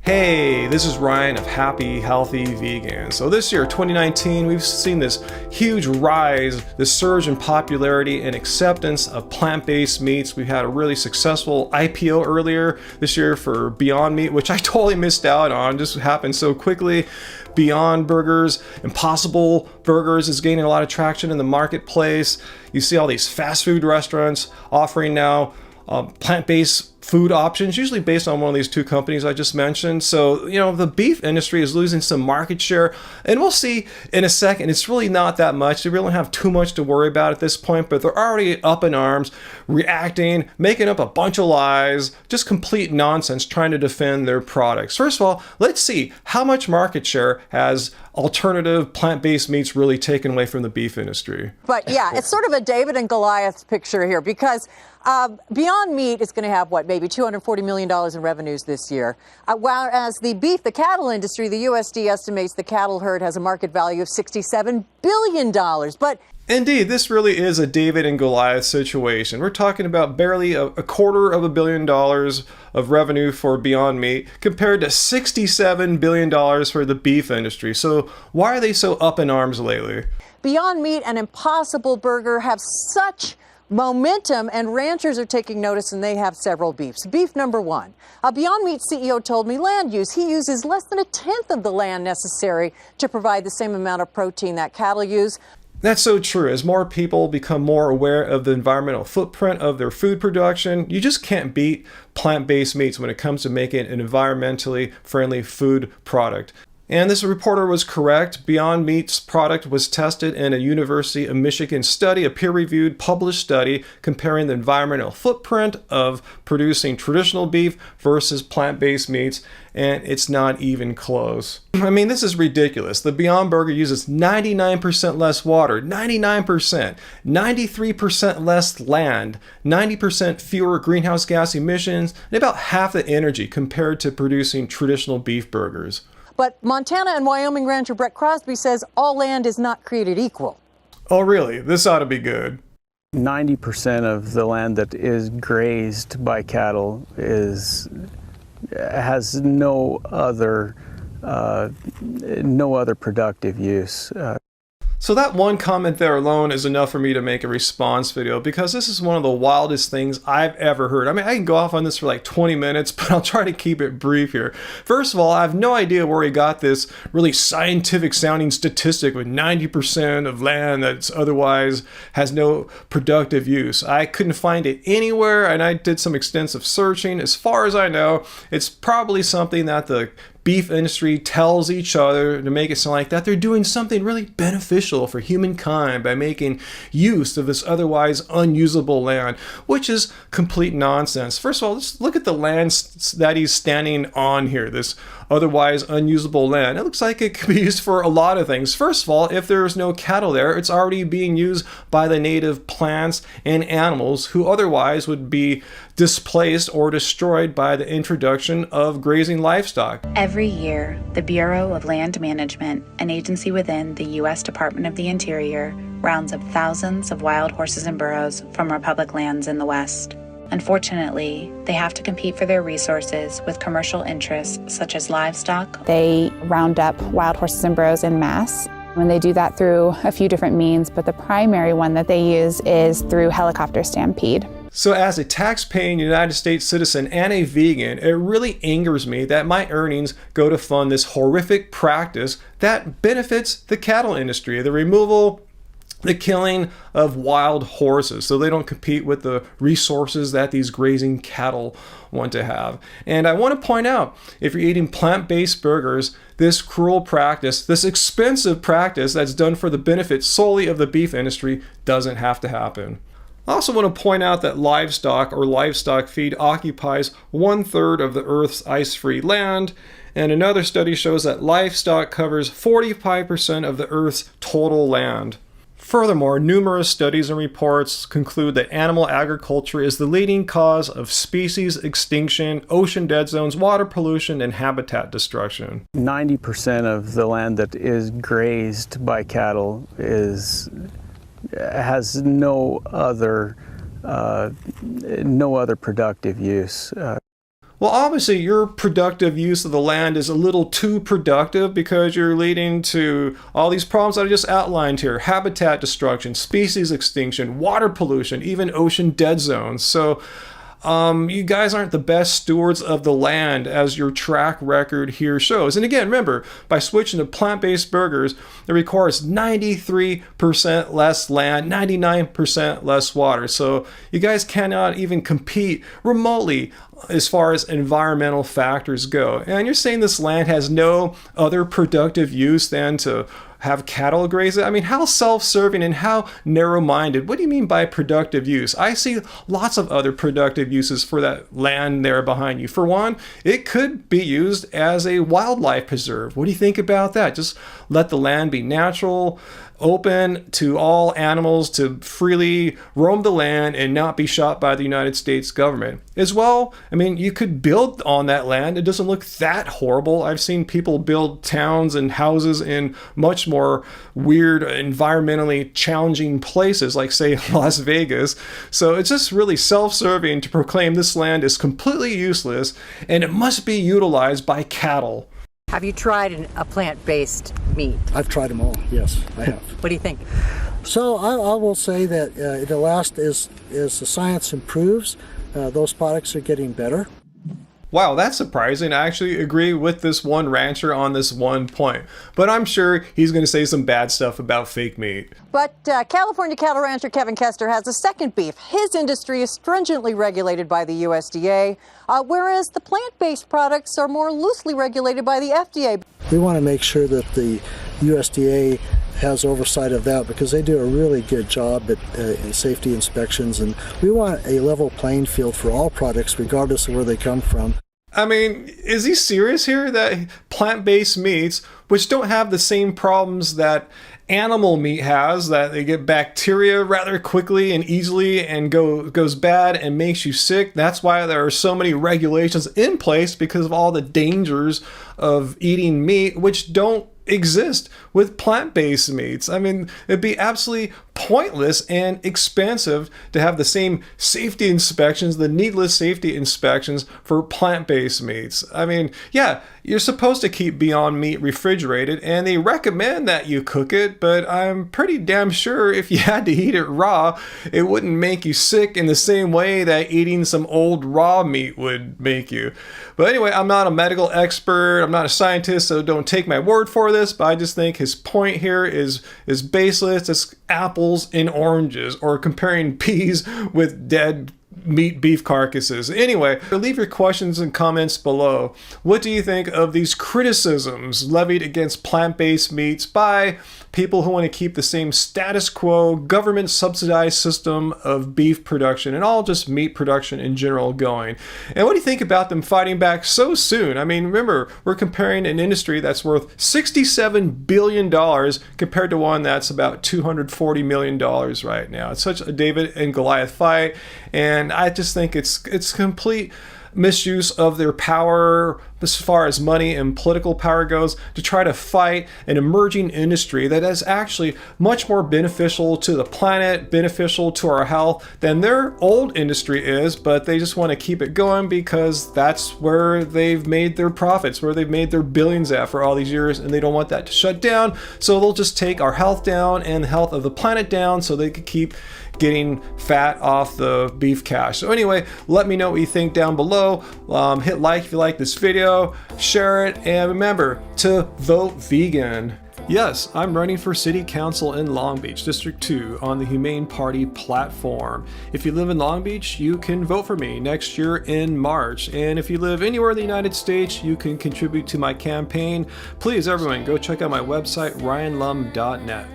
Hey, this is Ryan of Happy Healthy Vegan. So this year, 2019, we've seen this huge rise, this surge in popularity and acceptance of plant-based meats. We had a really successful IPO earlier this year for Beyond Meat, which I totally missed out on. Just happened so quickly. Beyond Burgers, Impossible Burgers is gaining a lot of traction in the marketplace. You see all these fast food restaurants offering now plant-based food options, usually based on one of these two companies I just mentioned. So, the beef industry is losing some market share, and we'll see in a second. It's really not that much. They really don't have too much to worry about at this point, but they're already up in arms, reacting, making up a bunch of lies, just complete nonsense, trying to defend their products. First of all, let's see how much market share has alternative plant-based meats really taken away from the beef industry. But yeah, it's sort of a David and Goliath picture here, because Beyond Meat is going to have, maybe $240 million in revenues this year. Whereas the cattle industry, the USD estimates the cattle herd has a market value of $67 billion. But indeed, this really is a David and Goliath situation. We're talking about barely a $250 million of revenue for Beyond Meat compared to $67 billion for the beef industry. So why are they so up in arms lately? Beyond Meat and Impossible Burger have such momentum, and ranchers are taking notice, and they have several beefs. Beef number one. A Beyond Meat CEO told me land use. He uses less than 1/10 of the land necessary to provide the same amount of protein that cattle use. That's so true. As more people become more aware of the environmental footprint of their food production, you just can't beat plant-based meats when it comes to making an environmentally friendly food product. And this reporter was correct. Beyond Meat's product was tested in a University of Michigan study, a peer-reviewed published study comparing the environmental footprint of producing traditional beef versus plant-based meats, and it's not even close. I mean, this is ridiculous. The Beyond Burger uses 99% less water, 99%, 93% less land, 90% fewer greenhouse gas emissions, and about half the energy compared to producing traditional beef burgers. But Montana and Wyoming rancher Brett Crosby says all land is not created equal. Oh, really? This ought to be good. 90% of the land that is grazed by cattle has no other productive use. So that one comment there alone is enough for me to make a response video, because this is one of the wildest things I've ever heard. I mean, I can go off on this for like 20 minutes, but I'll try to keep it brief here. First of all, I have no idea where he got this really scientific sounding statistic with 90% of land that's otherwise has no productive use. I couldn't find it anywhere, and I did some extensive searching. As far as I know, it's probably something that the beef industry tells each other to make it sound like that they're doing something really beneficial for humankind by making use of this otherwise unusable land, which is complete nonsense. First of all, let's look at the land that he's standing on here, this otherwise unusable land. It looks like it could be used for a lot of things. First of all, if there's no cattle there, it's already being used by the native plants and animals who otherwise would be displaced or destroyed by the introduction of grazing livestock. Every year, the Bureau of Land Management, an agency within the U.S. Department of the Interior, rounds up thousands of wild horses and burros from our public lands in the West. Unfortunately, they have to compete for their resources with commercial interests such as livestock. They round up wild horses and burros en masse. And they do that through a few different means, but the primary one that they use is through helicopter stampede. So as a tax-paying United States citizen and a vegan, it really angers me that my earnings go to fund this horrific practice that benefits the cattle industry, the killing of wild horses, so they don't compete with the resources that these grazing cattle want to have. And I want to point out, if you're eating plant-based burgers, this cruel practice, this expensive practice that's done for the benefit solely of the beef industry doesn't have to happen. I also want to point out that livestock or livestock feed occupies 1/3 of the Earth's ice-free land, and another study shows that livestock covers 45% of the Earth's total land. Furthermore, numerous studies and reports conclude that animal agriculture is the leading cause of species extinction, ocean dead zones, water pollution, and habitat destruction. 90% of the land that is grazed by cattle has no other productive use. Well, obviously, your productive use of the land is a little too productive because you're leading to all these problems that I just outlined here: habitat destruction, species extinction, water pollution, even ocean dead zones. So you guys aren't the best stewards of the land, as your track record here shows. And again, remember, by switching to plant-based burgers, it requires 93% less land, 99% less water. So you guys cannot even compete remotely as far as environmental factors go. And you're saying this land has no other productive use than to have cattle graze it? I mean, how self-serving and how narrow-minded. What do you mean by productive use? I see lots of other productive uses for that land there behind you. For one, it could be used as a wildlife preserve. What do you think about that? Just let the land be natural, open to all animals to freely roam the land and not be shot by the United States government. As well, I mean, you could build on that land. It doesn't look that horrible. I've seen people build towns and houses in much more weird, environmentally challenging places, like, say, Las Vegas. So it's just really self-serving to proclaim this land is completely useless and it must be utilized by cattle. Have you tried a plant-based meat? I've tried them all, yes, I have. What do you think? So I will say that the last is the science improves, those products are getting better. Wow, that's surprising. I actually agree with this one rancher on this one point. But I'm sure he's going to say some bad stuff about fake meat. But California cattle rancher Kevin Kester has a second beef. His industry is stringently regulated by the USDA, whereas the plant-based products are more loosely regulated by the FDA. We want to make sure that the USDA has oversight of that because they do a really good job at safety inspections, and we want a level playing field for all products regardless of where they come from. I mean, is he serious here that plant-based meats, which don't have the same problems that animal meat has, that they get bacteria rather quickly and easily and goes bad and makes you sick? That's why there are so many regulations in place, because of all the dangers of eating meat, which don't exist with plant-based meats. I mean, it'd be absolutely pointless and expensive to have the same safety inspections, the needless safety inspections for plant-based meats. I mean, yeah, you're supposed to keep Beyond Meat refrigerated, and they recommend that you cook it, but I'm pretty damn sure if you had to eat it raw, it wouldn't make you sick in the same way that eating some old raw meat would make you. But anyway, I'm not a medical expert, I'm not a scientist, so don't take my word for this, but I just think his point here is baseless. It's apples and oranges, or comparing peas with dead beef carcasses. Anyway, leave your questions and comments below. What do you think of these criticisms levied against plant-based meats by people who want to keep the same status quo, government subsidized system of beef production and all just meat production in general going? And what do you think about them fighting back so soon? I mean, remember, we're comparing an industry that's worth $67 billion compared to one that's about $240 million right now. It's such a David and Goliath fight, and I just think it's complete misuse of their power as far as money and political power goes to try to fight an emerging industry that is actually much more beneficial to the planet, beneficial to our health than their old industry is, but they just want to keep it going because that's where they've made their profits, where they've made their billions at for all these years, and they don't want that to shut down. So they'll just take our health down and the health of the planet down so they could keep getting fat off the beef cash. So anyway, let me know what you think down below. Hit like if you like this video, share it, and remember to vote vegan. Yes, I'm running for City Council in Long Beach, District 2, on the Humane Party platform. If you live in Long Beach, you can vote for me next year in March. And if you live anywhere in the United States, you can contribute to my campaign. Please, everyone, go check out my website, ryanlum.net.